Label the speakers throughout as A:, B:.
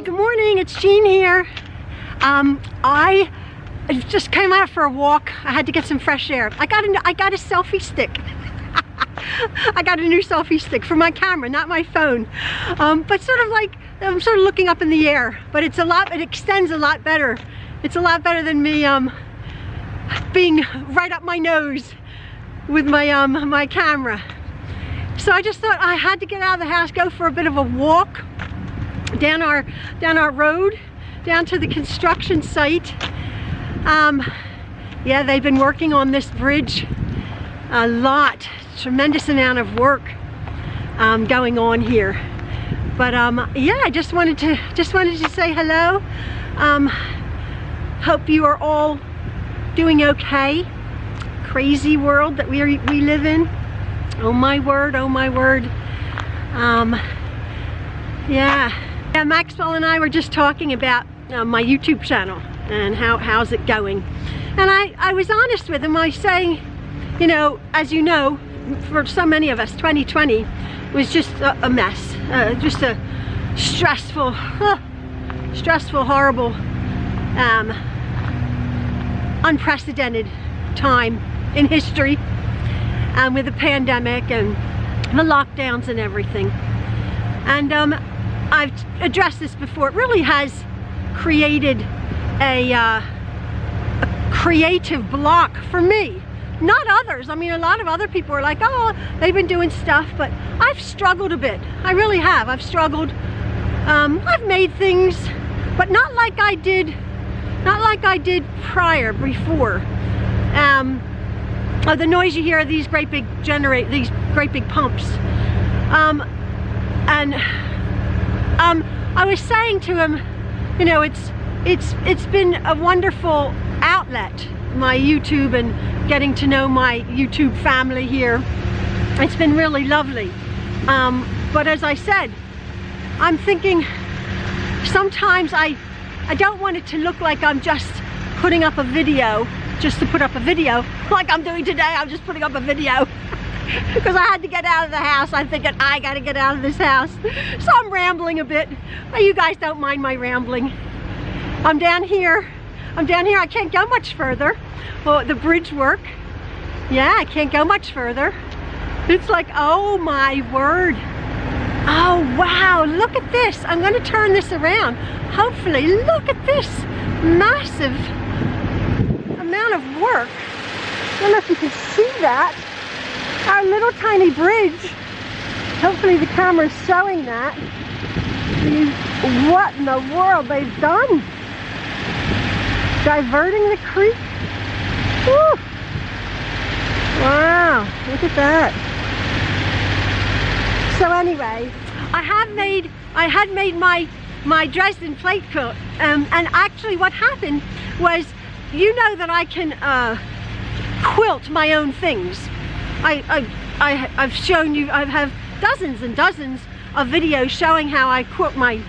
A: good morning, it's Jean here. I just came out for a walk. I had to get some fresh air. I got a selfie stick. I got a new selfie stick for my camera, not my phone. But sort of like, I'm sort of looking up in the air, but it extends a lot better. It's a lot better than me being right up my nose with my my camera. So I just thought I had to get out of the house, go for a bit of a walk down our road, down to the construction site. Yeah, they've been working on this bridge a lot, tremendous amount of work going on here. But yeah, I just wanted to say hello. Hope you are all doing okay. Crazy world that we live in. Oh my word, oh my word. Yeah, Maxwell and I were just talking about my YouTube channel and how's it going. And I was honest with him. I was saying, you know, as you know, for so many of us, 2020 was just a mess. Just a stressful, horrible, unprecedented time in history. With the pandemic and the lockdowns and everything. And I've addressed this before. It really has created a creative block for me, not others. I mean, a lot of other people are like, oh, they've been doing stuff, but I've struggled a bit. I really have. I've struggled. I've made things, but not like I did before. The noise you hear are these great big pumps. I was saying to him, you know, it's been a wonderful outlet, my YouTube, and getting to know my YouTube family here. It's been really lovely. But as I said, I'm thinking sometimes I don't want it to look like I'm just putting up a video just to put up a video, like I'm doing today. I'm just putting up a video because I had to get out of the house. I'm thinking, I gotta get out of this house. So I'm rambling a bit. Well, you guys don't mind my rambling. I'm down here. I can't go much further. Well, the bridge work. Yeah, I can't go much further. It's like, oh my word. Oh wow, look at this. I'm gonna turn this around. Hopefully, look at this massive amount of work. I don't know if you can see that. Our little tiny bridge. Hopefully the camera's showing that. What in the world they've done? Diverting the creek. Woo. Wow, look at that. So anyway, I had made my Dresden plate quilt, and actually what happened was, you know that I can quilt my own things. I've shown you, I have dozens and dozens of videos showing how I quilt my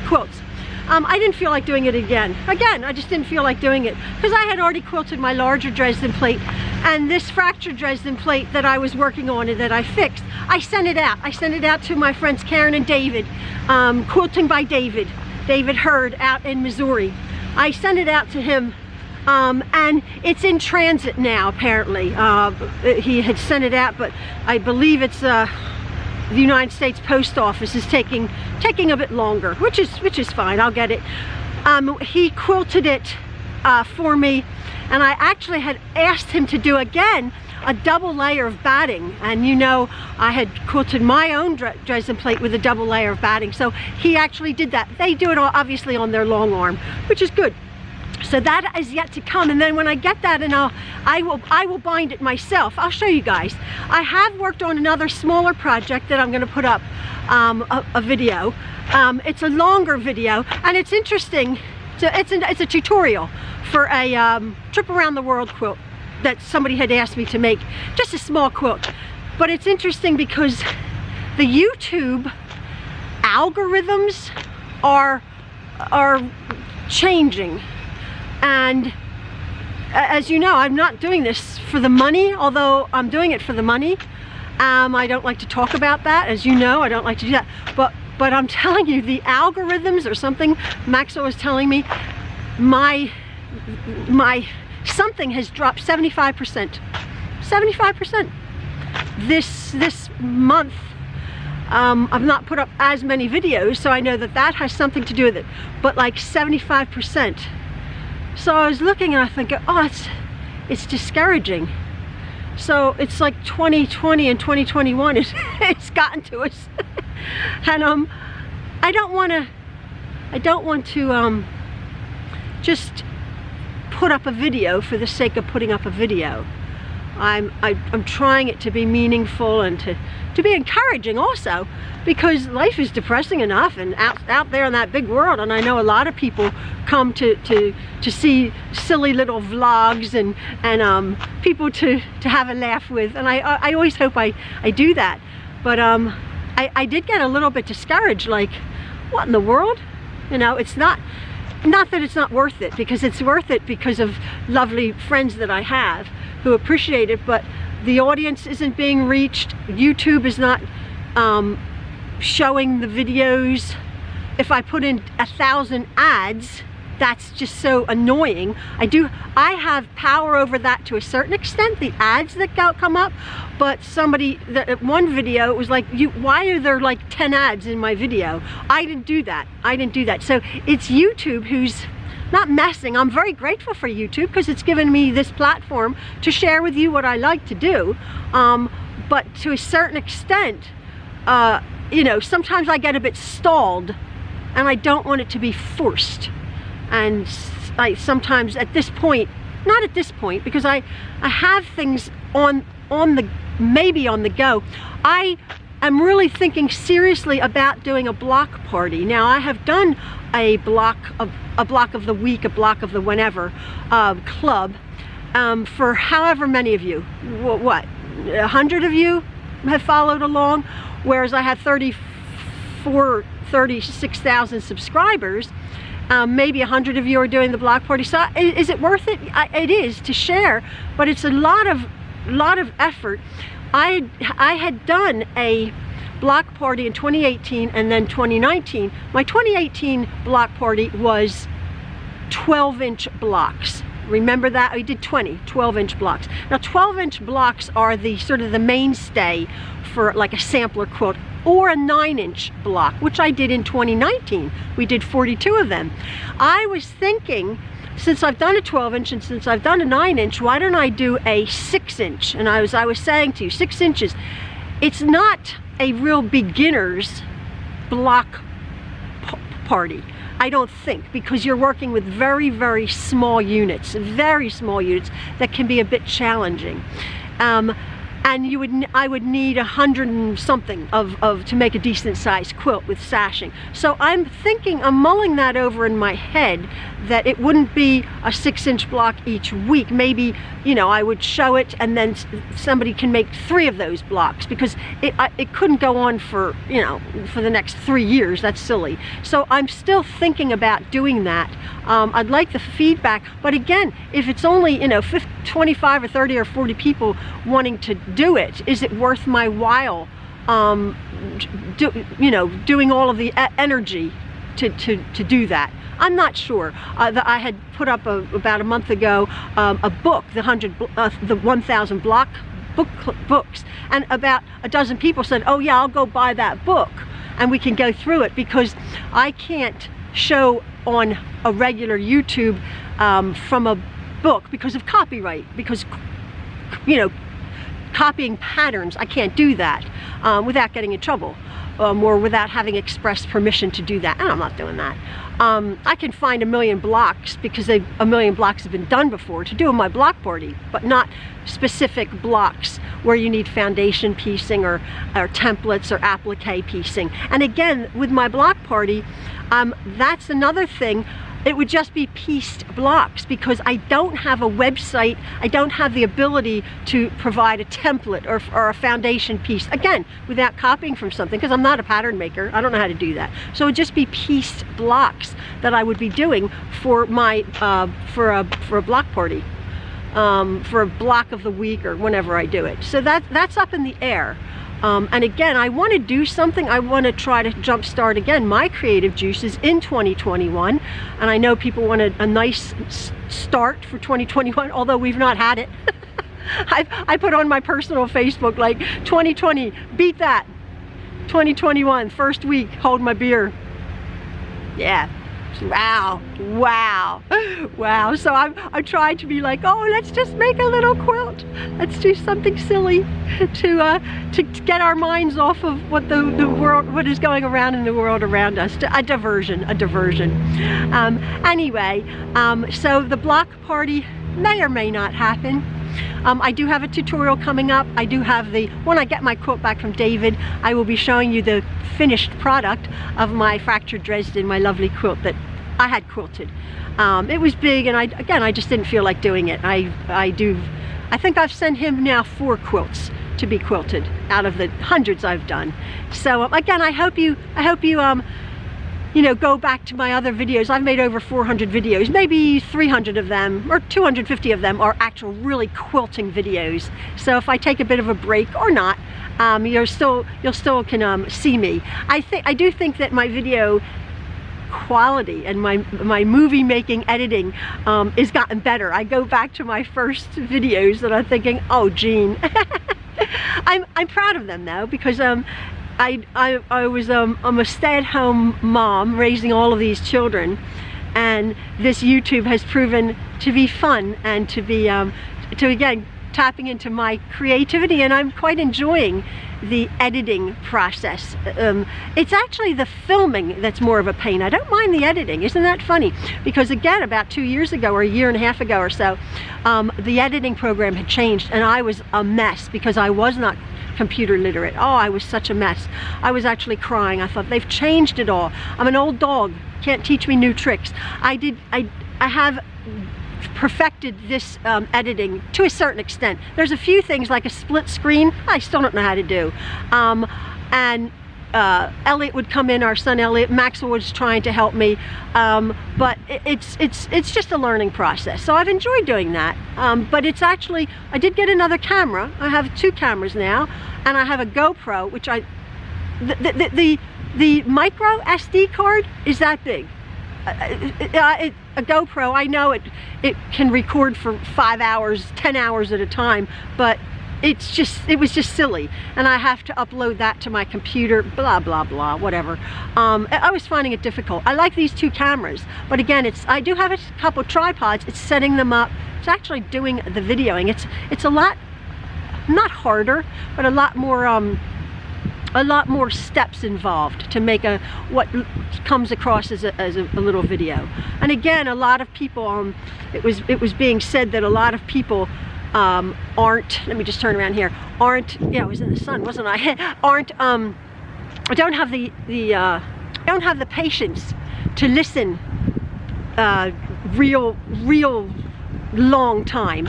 A: quilts. I didn't feel like doing it again. I just didn't feel like doing it because I had already quilted my larger Dresden plate, and this fractured Dresden plate that I was working on and that I fixed, I sent it out. I sent it out to my friends Karen and David, Quilting by David Hurd out in Missouri. I sent it out to him. And it's in transit now, apparently. He had sent it out, but I believe it's the United States Post Office is taking a bit longer, which is fine. I'll get it. He quilted it for me, and I actually had asked him to do again a double layer of batting, and you know I had quilted my own Dresden plate with a double layer of batting, so he actually did that. They do it obviously on their long arm, which is good. So that is yet to come, and then when I get that, and I will bind it myself. I'll show you guys. I have worked on another smaller project that I'm going to put up a video. It's a longer video, and it's interesting. It's a tutorial for a trip around the world quilt that somebody had asked me to make, just a small quilt. But it's interesting because the YouTube algorithms are changing. And as you know, I'm not doing this for the money, although I'm doing it for the money. I don't like to talk about that. As you know, I don't like to do that. But But I'm telling you, the algorithms or something, Maxwell was telling me, my something has dropped 75%. 75%. This month, I've not put up as many videos, so I know that that has something to do with it, but like 75%. So I was looking and I think, oh, it's discouraging. So it's like 2020 and 2021 it's gotten to us. And I don't want to just put up a video for the sake of putting up a video. I'm trying it to be meaningful and to be encouraging also, because life is depressing enough and out there in that big world, and I know a lot of people come to see silly little vlogs and people to have a laugh with, and I always hope I do that. But I did get a little bit discouraged, like, what in the world? You know, it's not that it's not worth it, because it's worth it because of lovely friends that I have who appreciate it, but the audience isn't being reached. YouTube is not showing the videos. If I put in 1,000 ads, that's just so annoying. I have power over that to a certain extent, the ads that come up, but one video, it was like, why are there like 10 ads in my video? I didn't do that. So it's YouTube who's not messing. I'm very grateful for YouTube because it's given me this platform to share with you what I like to do. But to a certain extent, you know, sometimes I get a bit stalled and I don't want it to be forced. And I sometimes at this point, not at this point, because I have things maybe on the go. I'm really thinking seriously about doing a block party. Now, I have done a block of the week, a block of the whenever club for however many of you. What, 100 of you have followed along, whereas I have 36,000 subscribers. Maybe 100 of you are doing the block party. So is it worth it? It is to share, but it's a lot of effort. I had done a block party in 2018 and then 2019. My 2018 block party was 12-inch blocks. Remember that? I did 12-inch blocks. Now 12-inch blocks are the sort of the mainstay for like a sampler quilt, or a 9-inch block, which I did in 2019. We did 42 of them. I was thinking, since I've done a 12-inch and since I've done a 9-inch, why don't I do a 6-inch? And I was saying to you, 6 inches, it's not a real beginner's block party, I don't think, because you're working with very, very small units that can be a bit challenging. And I would need 100 and something to make a decent sized quilt with sashing. So I'm mulling that over in my head, that it wouldn't be a 6-inch block each week. Maybe, you know, I would show it and then somebody can make 3 of those blocks, because it couldn't go on for, you know, for the next 3 years. That's silly. So I'm still thinking about doing that. I'd like the feedback, but again, if it's only, you know, 25 or 30 or 40 people wanting to do it, is it worth my while, doing all of the energy to do that? I'm not sure. I had put up about a month ago a book, the 1,000 block books, and about a dozen people said, oh yeah, I'll go buy that book and we can go through it, because I can't show on a regular YouTube from a book because of copyright, because, you know, copying patterns, I can't do that without getting in trouble, or without having express permission to do that, and I'm not doing that. I can find 1,000,000 blocks, because 1,000,000 blocks have been done before to do in my block party, but not specific blocks where you need foundation piecing or templates or applique piecing. And again, with my block party, that's another thing. It would just be pieced blocks, because I don't have a website. I don't have the ability to provide a template or a foundation piece, again, without copying from something, because I'm not a pattern maker. I don't know how to do that. So it would just be pieced blocks that I would be doing for my for a block party. for a block of the week or whenever I do it. So that's up in the air. And again, I want to do something. I want to try to jumpstart again my creative juices in 2021. And I know people want a nice start for 2021, although we've not had it. I put on my personal Facebook like 2020, beat that. 2021, first week, hold my beer. Yeah. Wow, wow, wow. So I'm trying to be like, oh, let's just make a little quilt. Let's do something silly to get our minds off of what the world, what is going around in the world around us. A diversion. Anyway, so the block party may or may not happen. I do have a tutorial coming up. I do have when I get my quilt back from David, I will be showing you the finished product of my fractured Dresden, my lovely quilt that I had quilted. It was big, and I just didn't feel like doing it. I think I've sent him now 4 quilts to be quilted out of the hundreds I've done. So again, I hope you you know, go back to my other videos. I've made over 400 videos, maybe 300 of them or 250 of them are actual really quilting videos. So if I take a bit of a break or not, you'll still can see me. I do think that my video quality and my movie making editing is gotten better. I go back to my first videos and I'm thinking, oh, Jean. I'm proud of them though, because I'm a stay-at-home mom raising all of these children, and this YouTube has proven to be fun and to be again tapping into my creativity, and I'm quite enjoying the editing process. It's actually the filming that's more of a pain. I don't mind the editing. Isn't that funny? Because again, about 2 years ago or a year and a half ago or so, the editing program had changed and I was a mess because I was not computer literate. Oh, I was such a mess. I was actually crying. I thought, they've changed it all. I'm an old dog. Can't teach me new tricks. I have perfected this editing to a certain extent. There's a few things like a split screen I still don't know how to do. And Elliot would come in, our son Elliot. Maxwell was trying to help me, but it's just a learning process. So I've enjoyed doing that. But it's actually, I did get another camera. I have 2 cameras now, and I have a GoPro, which the micro SD card is that big. A GoPro, I know it can record for 5 hours, 10 hours at a time, but it was just silly, and I have to upload that to my computer, blah blah blah, whatever. I was finding it difficult. I like these 2 cameras, but again, I do have a couple tripods. It's setting them up. It's actually doing the videoing. It's a lot, not harder, but a lot more steps involved to make what comes across as a little video. And again, a lot of people, it was being said that a lot of people aren't, let me just turn around here, aren't, yeah, I was in the sun, wasn't I? don't have the patience to listen real long time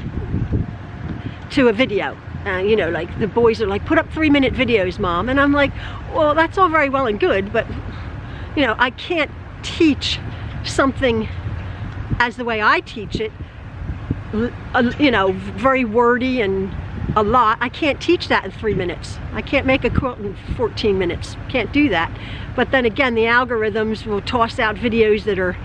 A: to a video. You know, like the boys are like, put up 3-minute videos, Mom. And I'm like, well, that's all very well and good, but you know, I can't teach something as the way I teach it, you know, very wordy and a lot. I can't teach that in 3 minutes. I can't make a quilt in 14 minutes. Can't do that. But then again, the algorithms will toss out videos that are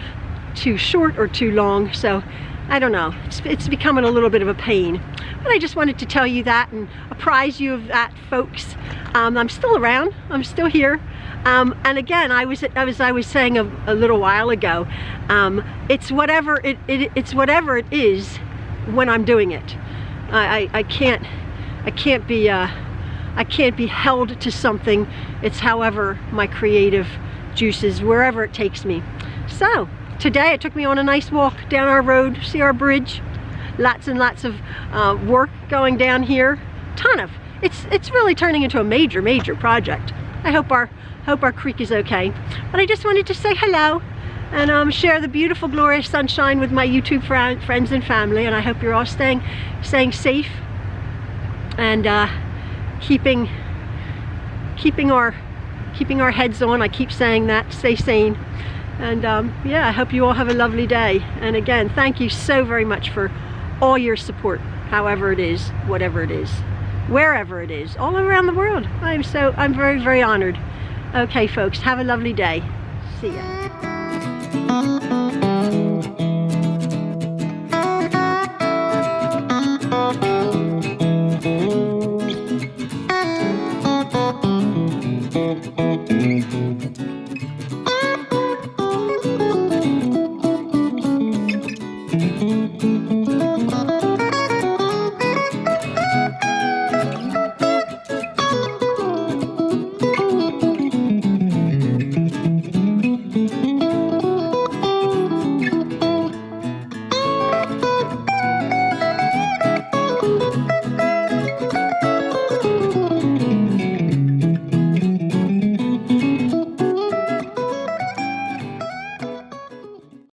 A: too short or too long. So I don't know, it's becoming a little bit of a pain. But I just wanted to tell you that and apprise you of that, folks. I'm still around, I'm still here. And again, I was saying a little while ago, it's whatever it is when I'm doing it. I can't be held to something. It's however my creative juices, wherever it takes me. So today it took me on a nice walk down our road. See our bridge? Lots and lots of work going down here. It's really turning into a major project. I hope our creek is okay. But I just wanted to say hello and share the beautiful, glorious sunshine with my YouTube friends and family. And I hope you're all staying safe and keeping our heads on. I keep saying that. Stay sane. And yeah, I hope you all have a lovely day. And again, thank you so very much for all your support, however it is, whatever it is, wherever it is, all around the world. I'm very, very honored. Okay, folks, have a lovely day. See ya.